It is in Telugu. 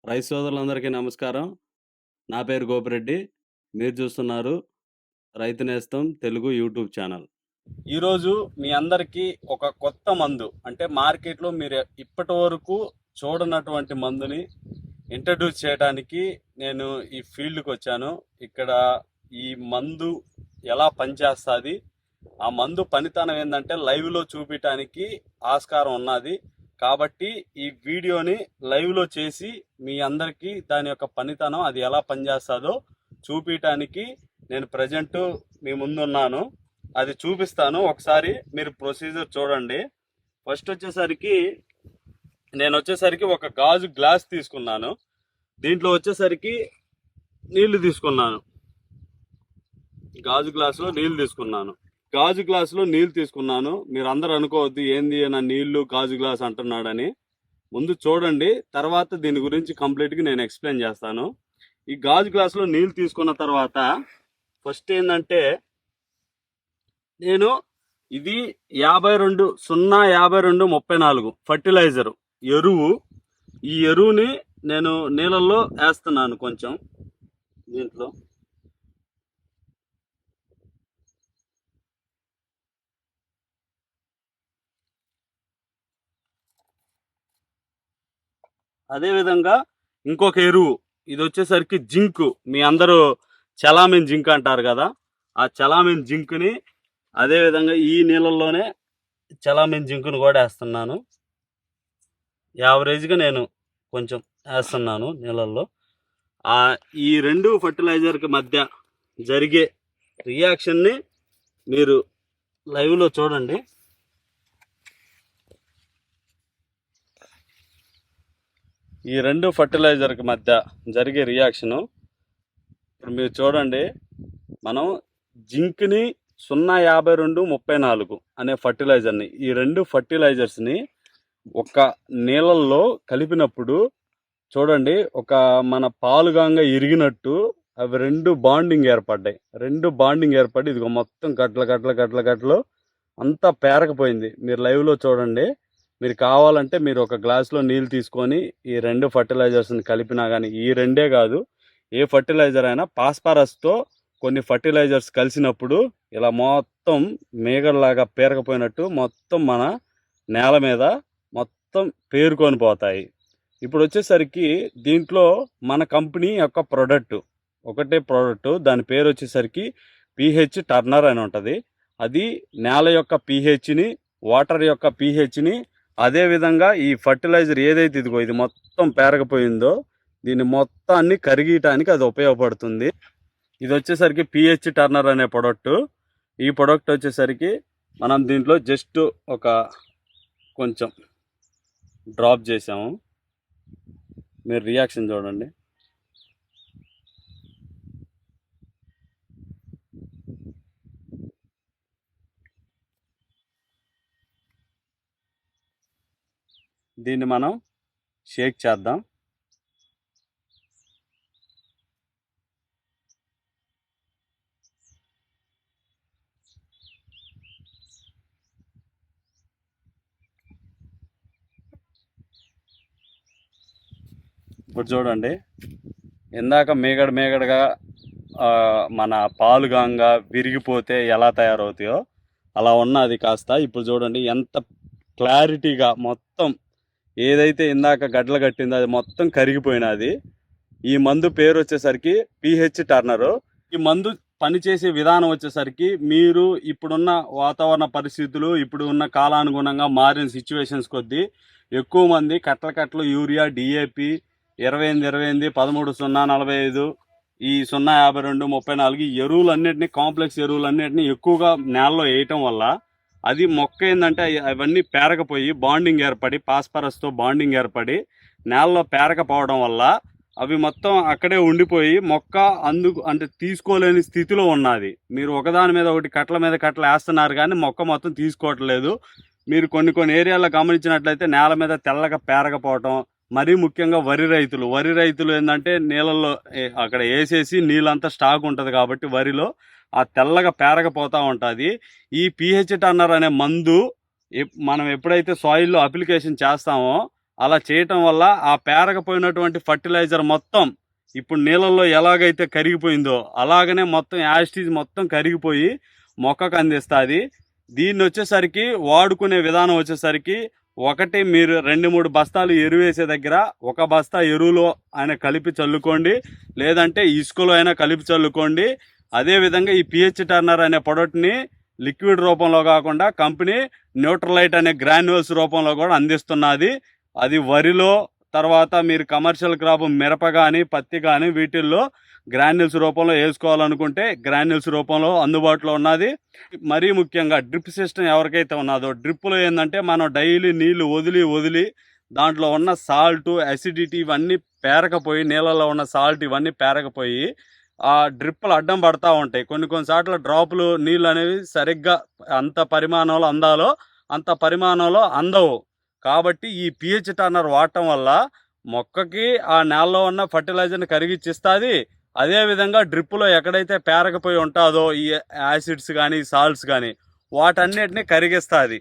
రైతు సోదరులందరికీ నమస్కారం. నా పేరు గోపిరెడ్డి. మీరు చూస్తున్నారు రైతు నేస్తం తెలుగు యూట్యూబ్ ఛానల్. ఈరోజు మీ అందరికీ ఒక కొత్త మందు అంటే మార్కెట్లో మీరు ఇప్పటి వరకు చూడనటువంటి మందుని ఇంట్రడ్యూస్ చేయడానికి నేను ఈ ఫీల్డ్కి వచ్చాను. ఇక్కడ ఈ మందు ఎలా పనిచేస్తుంది, ఆ మందు పనితనం ఏంటంటే లైవ్లో చూపించడానికి ఆస్కారం ఉన్నది. కాబట్టి ఈ వీడియోని లైవ్లో చేసి మీ అందరికీ దాని యొక్క పనితనం అది ఎలా పనిచేస్తుందో చూపించడానికి నేను ప్రజెంట్ మీ ముందున్నాను. అది చూపిస్తాను, ఒకసారి మీరు ప్రొసీజర్ చూడండి. ఫస్ట్ వచ్చేసరికి నేను ఒక గాజు గ్లాస్ తీసుకున్నాను. దీంట్లో వచ్చేసరికి నీళ్లు తీసుకున్నాను. గాజు గ్లాసులో నీళ్లు తీసుకున్నాను. మీరు అందరు అనుకోవద్దు ఏంది నా నీళ్లు గాజు గ్లాస్ అంటున్నాడని. ముందు చూడండి, తర్వాత దీని గురించి కంప్లీట్గా నేను ఎక్స్ప్లెయిన్ చేస్తాను. ఈ గాజు గ్లాసులో నీళ్లు తీసుకున్న తర్వాత ఫస్ట్ ఏంటంటే నేను ఇది 52-0-52-34 ఫర్టిలైజరు ఎరువు. ఈ ఎరువుని నేను నీళ్ళల్లో వేస్తున్నాను కొంచెం. దీంట్లో అదేవిధంగా ఇంకొక ఎరువు, ఇది వచ్చేసరికి జింక్. మీ అందరూ చలామిన్ జింక్ అంటారు కదా, ఆ చలామిన్ జింక్ని అదేవిధంగా ఈ నీళ్ళల్లోనే చలామిన్ జింక్ను కూడా వేస్తున్నాను. యావరేజ్గా నేను కొంచెం వేస్తున్నాను నీళ్ళల్లో. ఈ రెండు ఫర్టిలైజర్కి మధ్య జరిగే రియాక్షన్ని మీరు లైవ్లో చూడండి. ఈ రెండు ఫర్టిలైజర్కి మధ్య జరిగే రియాక్షను ఇప్పుడు మీరు చూడండి. మనం జింక్ని 0-52-34 అనే ఫర్టిలైజర్ని, ఈ రెండు ఫర్టిలైజర్స్ని ఒక నీళ్ళల్లో కలిపినప్పుడు చూడండి, ఒక మన పాలుగాంగా ఇరిగినట్టు అవి రెండు బాండింగ్ ఏర్పడి ఇదిగో మొత్తం గట్ల అంతా పేరకపోయింది. మీరు లైవ్లో చూడండి. మీరు కావాలంటే మీరు ఒక గ్లాసులో నీళ్ళు తీసుకొని ఈ రెండు ఫర్టిలైజర్స్ని కలిపినా కానీ, ఈ రెండే కాదు ఏ ఫర్టిలైజర్ అయినా ఫాస్ఫరస్తో కొన్ని ఫర్టిలైజర్స్ కలిసినప్పుడు ఇలా మొత్తం మేఘల్లాగా పేరకపోయినట్టు మొత్తం మన నేల మీద మొత్తం పేరుకొని పోతాయి. ఇప్పుడు వచ్చేసరికి దీంట్లో మన కంపెనీ యొక్క ఒకటే ప్రోడక్ట్, దాని పేరు వచ్చేసరికి pH టర్నర్ అని ఉంటుంది. అది నేల యొక్క pHని, వాటర్ యొక్క pHని, అదేవిధంగా ఈ ఫర్టిలైజర్ ఏదైతే ఇదిగో ఇది మొత్తం పేరకపోయిందో దీన్ని మొత్తాన్ని కరిగియటానికి అది ఉపయోగపడుతుంది. ఇది వచ్చేసరికి pH టర్నర్ అనే ప్రొడక్ట్. ఈ ప్రొడక్ట్ వచ్చేసరికి మనం దీంట్లో జస్ట్ ఒక కొంచెం డ్రాప్ చేసాము. మీరు రియాక్షన్ చూడండి. దీన్ని మనం షేక్ చేద్దాం. ఇప్పుడు చూడండి, ఇందాక మేగడగా మన పాలుగాంగా విరిగిపోతే ఎలా తయారవుతాయో అలా ఉన్నది కాస్త ఇప్పుడు చూడండి ఎంత క్లారిటీగా మొత్తం ఏదైతే ఇందాక గడ్డలు కట్టిందో అది మొత్తం కరిగిపోయినది. ఈ మందు పేరు వచ్చేసరికి pH టర్నరు. ఈ మందు పనిచేసే విధానం వచ్చేసరికి మీరు ఇప్పుడున్న వాతావరణ పరిస్థితులు, ఇప్పుడు ఉన్న కాలానుగుణంగా మారిన సిచ్యువేషన్స్ కొద్దీ ఎక్కువ మంది కట్టలు యూరియా, DAP 28-28, 13-0-45, ఈ 0-52-34 ఈ ఎరువులన్నిటినీ, కాంప్లెక్స్ ఎరువులన్నిటినీ ఎక్కువగా నేలలో వేయటం వల్ల అది మొక్క ఏంటంటే అవన్నీ పేరకపోయి బాండింగ్ ఏర్పడి, ఫాస్ఫరస్తో బాండింగ్ ఏర్పడి నేలలో పేరకపోవడం వల్ల అవి మొత్తం అక్కడే ఉండిపోయి మొక్క అంటే తీసుకోలేని స్థితిలో ఉన్నది. మీరు ఒకదాని మీద ఒకటి కట్టల మీద కట్టలు వేస్తున్నారు కానీ మొక్క మొత్తం తీసుకోవట్లేదు. మీరు కొన్ని ఏరియాల్లో గమనించినట్లయితే నేల మీద తెల్లగా పేరకపోవటం, మరీ ముఖ్యంగా వరి రైతులు ఏంటంటే నీళ్ళల్లో అక్కడ వేసేసి నీళ్ళంతా స్టాక్ ఉంటుంది కాబట్టి వరిలో ఆ తెల్లగా పేరకపోతూ ఉంటుంది. ఈ pH టర్నర్ అనే మందు మనం ఎప్పుడైతే సాయిల్లో అప్లికేషన్ చేస్తామో అలా చేయటం వల్ల ఆ పేరకపోయినటువంటి ఫర్టిలైజర్ మొత్తం ఇప్పుడు నీళ్ళల్లో ఎలాగైతే కరిగిపోయిందో అలాగనే మొత్తం యాస్టీజ్ మొత్తం కరిగిపోయి మొక్కకు అందిస్తుంది. దీన్ని వచ్చేసరికి వాడుకునే విధానం వచ్చేసరికి ఒకటి మీరు 2-3 బస్తాలు ఎరువు వేసే దగ్గర ఒక బస్తా ఎరువులో అయినా కలిపి చల్లుకోండి, లేదంటే ఇసుకలో అయినా కలిపి చల్లుకోండి. అదేవిధంగా ఈ పిహెచ్ టర్నర్ అనే ప్రొడక్ట్ని లిక్విడ్ రూపంలో కాకుండా కంపెనీ న్యూట్రలైట్ అనే గ్రాన్యువల్స్ రూపంలో కూడా అందిస్తున్నది. అది వరిలో, తర్వాత మీరు కమర్షియల్ క్రాప్ మిరప కానీ పత్తి కానీ వీటిల్లో గ్రాన్యుల్స్ రూపంలో వేసుకోవాలనుకుంటే గ్రాన్యుల్స్ రూపంలో అందుబాటులో ఉన్నది. మరీ ముఖ్యంగా డ్రిప్ సిస్టమ్ ఎవరికైతే ఉన్నదో, డ్రిప్లో ఏంటంటే మనం డైలీ నీళ్లు వదిలి దాంట్లో ఉన్న సాల్ట్, అసిడిటీ ఇవన్నీ పేరకపోయి, నీళ్ళలో ఉన్న సాల్ట్ ఇవన్నీ పేరకపోయి ఆ డ్రిప్పులు అడ్డం పడతా ఉంటాయి. కొన్నిసార్లు డ్రాపులు నీళ్ళు అనేవి సరిగ్గా అంత పరిమాణంలో అందాలో అంత పరిమాణంలో అందవు. కాబట్టి ఈ పిహెచ్ టర్నర్ వాడటం వల్ల మొక్కకి ఆ నేలలో ఉన్న ఫర్టిలైజర్ని కరిగిచ్చిస్తుంది. అదేవిధంగా డ్రిప్పులో ఎక్కడైతే పేరకపోయి ఉంటుందో ఈ యాసిడ్స్ కానీ సాల్ట్స్ కానీ వాటన్నిటిని కరిగిస్తుంది.